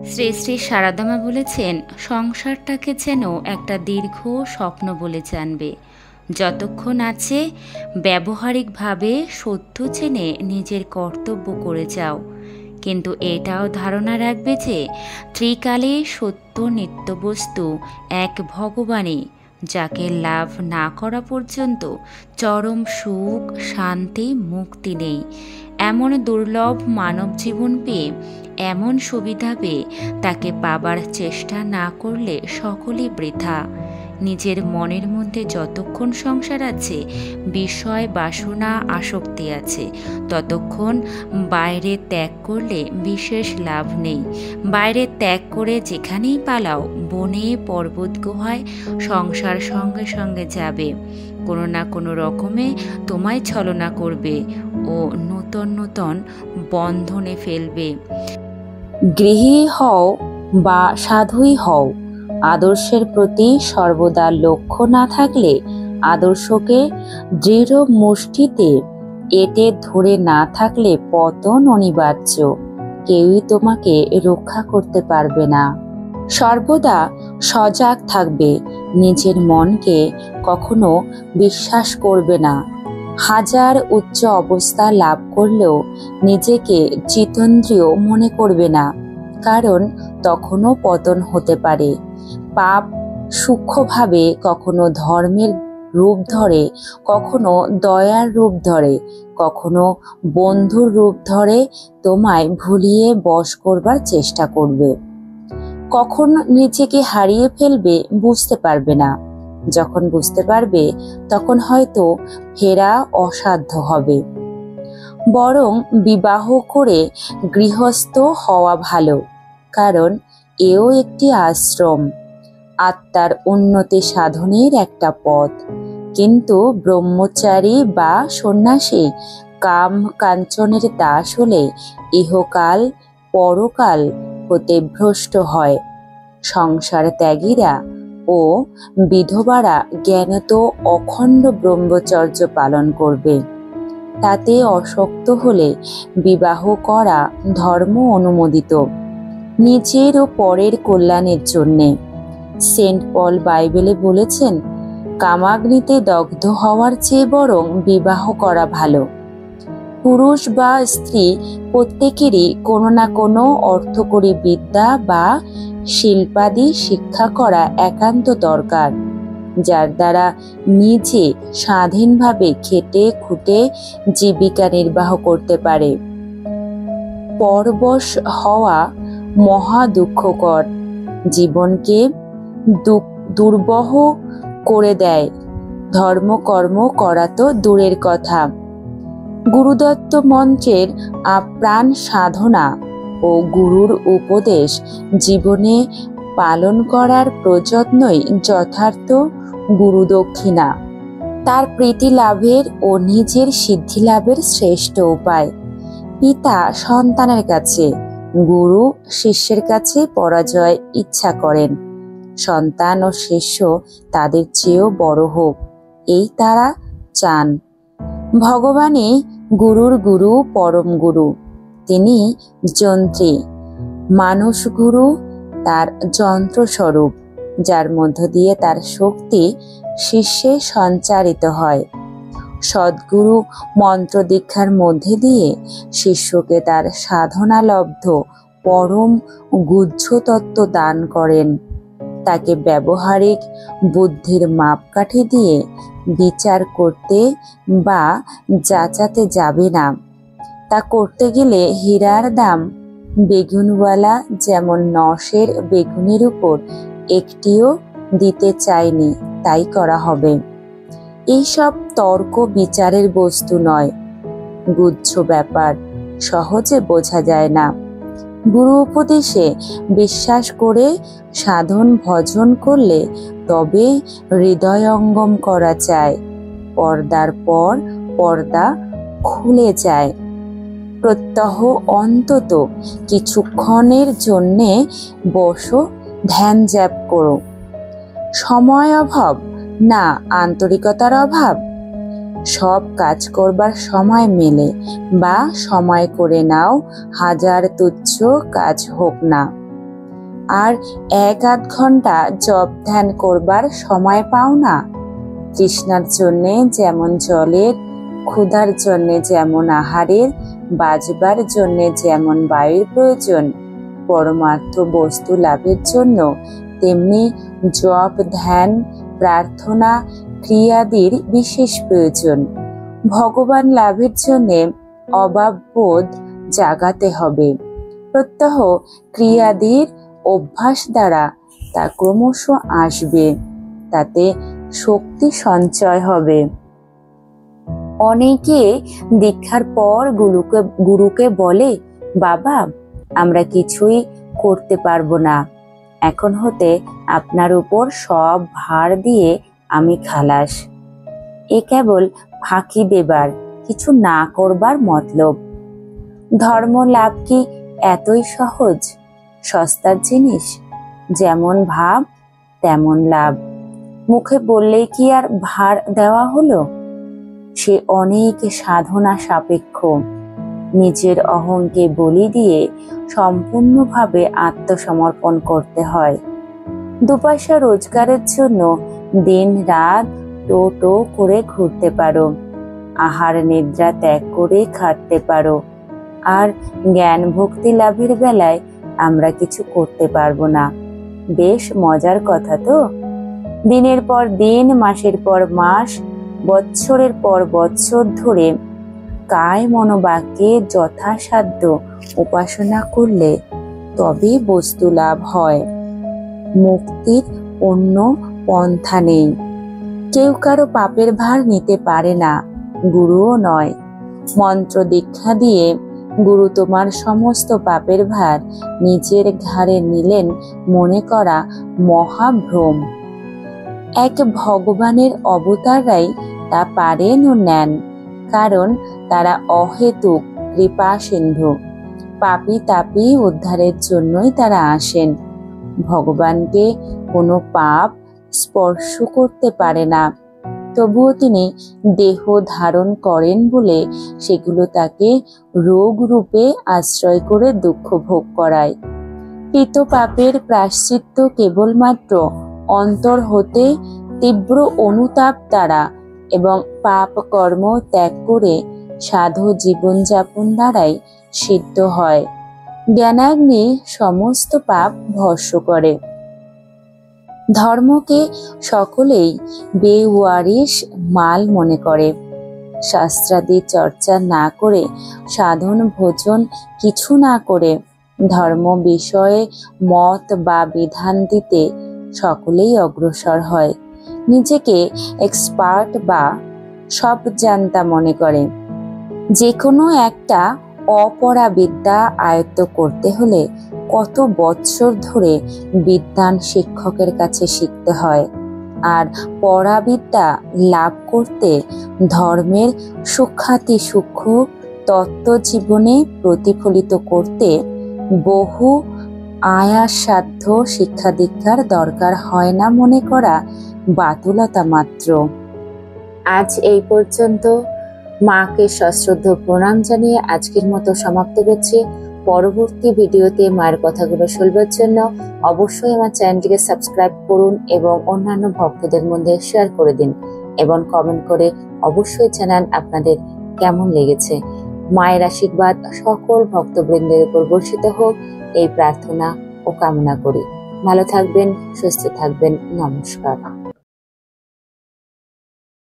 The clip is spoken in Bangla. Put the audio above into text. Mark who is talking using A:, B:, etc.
A: শ্রী শ্রী সারদামা বলেছেন, সংসারটাকে যেন একটা দীর্ঘ স্বপ্ন বলে জানবে। যতক্ষণ আছে ব্যবহারিকভাবে সত্য জেনে নিজের কর্তব্য করে যাও, কিন্তু এটাও ধারণা রাখবে যে ত্রিকালে সত্য নিত্যবস্তু এক ভগবানই, যাকে লাভ না করা পর্যন্ত চরম সুখ, শান্তি, মুক্তি নেই। এমন দুর্লভ মানব জীবন পেয়ে, এমন সুবিধা পেয়ে তাকে পাবার চেষ্টা না করলে সকলই বৃথা। নিজের মনের মধ্যে যতক্ষণ সংসার আছে, বিষয় বাসনা আসক্তি আছে, ততক্ষণ বাইরে ত্যাগ করলে বিশেষ লাভ নেই। বাইরে ত্যাগ করে যেখানেই পালাও, বনে পর্বত গুহায়, সংসার সঙ্গে সঙ্গে যাবে, কোনো না কোনো রকমে তোমায় ছলনা করবে ও নূতন নূতন বন্ধনে ফেলবে।
B: গৃহী হও বা সাধুই হও, আদর্শের প্রতি সর্বদা লক্ষ্য না থাকলে, আদর্শকে দৃঢ় মুষ্টিতে এঁটে ধরে না থাকলে পতন অনিবার্য। কেউই তোমাকে রক্ষা করতে পারবে না। সর্বদা সজাগ থাকবে, নিজের মনকে কখনো বিশ্বাস করবে না। হাজার উচ্চ অবস্থা লাভ করলেও নিজেকে জিতেন্দ্রিয় মনে করবে না, কারণ তখনও পতন হতে পারে। পাপ সূক্ষ্মভাবে কখনো ধর্মের রূপ ধরে, কখনো দয়ার রূপ ধরে, কখনো বন্ধুর রূপ ধরে তোমায় ভুলিয়ে বশ করবার চেষ্টা করবে। কখন নিজেকে হারিয়ে ফেলবে বুঝতে পারবে না। যখন বুঝতে পারবে তখন হয়তো ফেরা অসাধ্য হবে। বরং বিবাহ করে গৃহস্থ হওয়া ভালো, কারণ এও একটি আশ্রম, আত্মার উন্নতি সাধনের একটা পথ। কিন্তু ব্রহ্মচারী বা সন্ন্যাসী কাম কাঞ্চনের দাস হলে ইহকাল পরকাল হতে ভ্রষ্ট হয়। সংসার ত্যাগীরা ও বিধবারা জ্ঞানত অখণ্ড ব্রহ্মচর্য পালন করবে। তাতে অশক্ত হলে বিবাহ করা ধর্ম অনুমোদিত, নিজের ও পরের কল্যাণের জন্যে। সেন্ট পল বাইবেলে বলেছেন, কামাগ্নিতে দগ্ধ হওয়ার চেয়ে বরং বিবাহ করা ভালো। পুরুষ বা স্ত্রী প্রত্যেকেরই কোনো না কোনো অর্থকরী বিদ্যা বা শিল্পাদি শিক্ষা করা একান্ত দরকার, যার দ্বারা নিজে স্বাধীনভাবে খেটে খুঁটে জীবিকা নির্বাহ করতে পারে। পরবশ হওয়া মহা দুঃখকর, জীবনকে দুর্বহ করে দেয়। ধর্মকর্ম করা তো দূরের কথা, গুরুদত্ত মন্ত্রের আপ্রাণ সাধনা ও গুরুর উপদেশ জীবনে পালন করার প্রযত্নই যথার্থ গুরুদক্ষিণা, তার প্রীতি লাভের ও নিজের সিদ্ধি লাভের শ্রেষ্ঠ উপায়। পিতা সন্তানের কাছে, গুরু শিষ্যের কাছে পরাজয় ইচ্ছা করেন। সন্তান ও শিষ্য তাদের চেয়েও বড় হোক, এই তারা চান। ভগবানই গুরুর গুরু, পরম গুরু। তিনি যন্ত্রী, মানুষ গুরু তার যন্ত্রস্বরূপ, যার মধ্য দিয়ে তার শক্তি শিষ্যে সঞ্চারিত হয়। সদ্গুরু মন্ত্র দীক্ষার মধ্যে দিয়ে শিষ্যকে তার সাধনালব্ধ পরম গুহ্য তত্ত্ব দান করেন। তাকে ব্যবহারিক বুদ্ধির মাপকাঠি দিয়ে বিচার করতে বা যাচাতে যাবে না। তা করতে গেলে হীরার দাম বেগুনওয়ালা যেমন নশের বেগুনের উপর একটিও দিতে চায়নি, তাই করা হবে। এইসব তর্ক বিচারের বস্তু নয়, গুহ্য ব্যাপার, সহজে বোঝা যায় না। গুরু উপদেশে বিশ্বাস করে সাধন ভজন করলে তবে হৃদয়ঙ্গম করা যায়। পর্দার পর পর্দা খুলে যায়। প্রত্যহ অন্তত কিছুক্ষণের জন্যে বসো, ধ্যান জপ করো। সময় অভাব না আন্তরিকতার অভাব? সব কাজ করবার সময় মেলে বা সময় করে নাও, হাজার তুচ্ছ কাজ হোক না। আর 1-8 ঘন্টা জপ ধ্যান করবার সময় পাও না? তৃষ্ণার জন্যে যেমন জলের, ক্ষুধার জন্যে যেমন আহারের, বাঁচবার জন্যে যেমন বায়ুর প্রয়োজন, পরমার্থ বস্তু লাভের জন্য তেমনি জপ ধ্যান প্রার্থনা ক্রিয়াদির বিশেষ প্রয়োজন। ভগবান লাভের জন্যে অভাববোধ জাগাতে হবে। প্রত্যহ ক্রিয়াদির অভ্যাস দ্বারা তা ক্রমশ আসবে, তাতে শক্তি সঞ্চয় হবে। অনেকে দীক্ষার পর গুরুকে বলে, বাবা আমরা কিছুই করতে পারবো না, এখন হতে আপনার উপর সব ভার দিয়ে আমি খালাস। এ কেবল ফাঁকি দেবার, কিছু না করবার মতলব। ধর্ম লাভ কি এতই সহজ, সস্তার জিনিস? যেমন ভাব তেমন লাভ। মুখে বললেই কি আর ভার দেওয়া হলো? সে অনেক সাধনা সাপেক্ষ। নিজের অহংকে বলি দিয়ে সম্পূর্ণভাবে আত্মসমর্পণ করতে হয়। 2 পয়সা রোজগারের জন্য দিন রাত টো করে ঘুরতে পারো, আহার নিদ্রা ত্যাগ করে খাটতে পারো, আর জ্ঞান ভক্তি লাভের বেলায় আমরা কিছু করতে পারবো না। বেশ মজার কথা তো। দিনের পর দিন, মাসের পর মাস, বৎসরের পর বৎসর ধরে কায় মনোবাক্যে যথাসাধ্য উপাসনা করলে তবে বস্তু লাভ হয়। মুক্তির অন্য পন্থা নেই। কেউ কারো পাপের ভার নিতে পারে না, গুরুও নয়। মন্ত্র দীক্ষা দিয়ে গুরু তোমার সমস্ত পাপের ভার নিজের ঘাড়ে নিলেন মনে করা মহাভ্রম। এক ভগবানের অবতাররাই তা পারেন ও নেন, কারণ তারা অহেতুক কৃপা সিন্ধু। পাপী তাপী উদ্ধারের জন্যই তারা আসেন। ভগবানকে কোনো পাপ স্পর্শ করতে পারে না, তবুও তিনি দেহ ধারণ করেন বলে সেগুলো তাকে রোগ রূপে আশ্রয় করে দুঃখ ভোগ করায়। কৃত পাপের প্রায়শ্চিত্ত কেবলমাত্র অন্তর হতে তীব্র অনুতাপ দ্বারা এবং পাপ কর্ম ত্যাগ করে সাধু জীবনযাপন দ্বারাই সিদ্ধ হয়। জ্ঞানাগ্নি সমস্ত পাপ ভস্ম করে। ধর্মকে সকলেই বেওয়ারিশ মাল মনে করে। শাস্ত্রাদি চর্চা না করে, সাধন ভোজন কিছু না করে ধর্ম বিষয়ে মত বা বিধান দিতে সকলেই অগ্রসর হয়। নিজেকে এক্সপার্ট বা সব জানতা মনে করে। যে কোনো একটা অপরা বিদ্যা আয়ত্ত করতে হলে কত বৎসর ধরে বিদ্বান শিক্ষকের কাছে শিখতে হয়, আর পরাবিদ্যা লাভ করতে ধর্মের সূক্ষ্মাতি সূক্ষ্ম তত্ত্ব জীবনে প্রতিফলিত করতে বহু আয়াসসাধ্য শিক্ষা দীক্ষার দরকার হয় না মনে করা বাতুলতা মাত্র। আজ এই পর্যন্ত। মাকে সশ্রদ্ধ প্রণাম জানিয়ে আজকের মতো সমাপ্ত করছি। পরবর্তী ভিডিওতে মায়ের কথাগুলো শুনবার জন্য অবশ্যই আমার চ্যানেলটিকে সাবস্ক্রাইব করুন এবং অন্যান্য ভক্তদের মধ্যে শেয়ার করে দিন, এবং কমেন্ট করে অবশ্যই জানান আপনাদের কেমন লেগেছে। মায়ের আশীর্বাদ সকল ভক্তবৃন্দের উপর বর্ষিত হোক, এই প্রার্থনা ও কামনা করি। ভালো থাকবেন, সুস্থ থাকবেন। নমস্কার।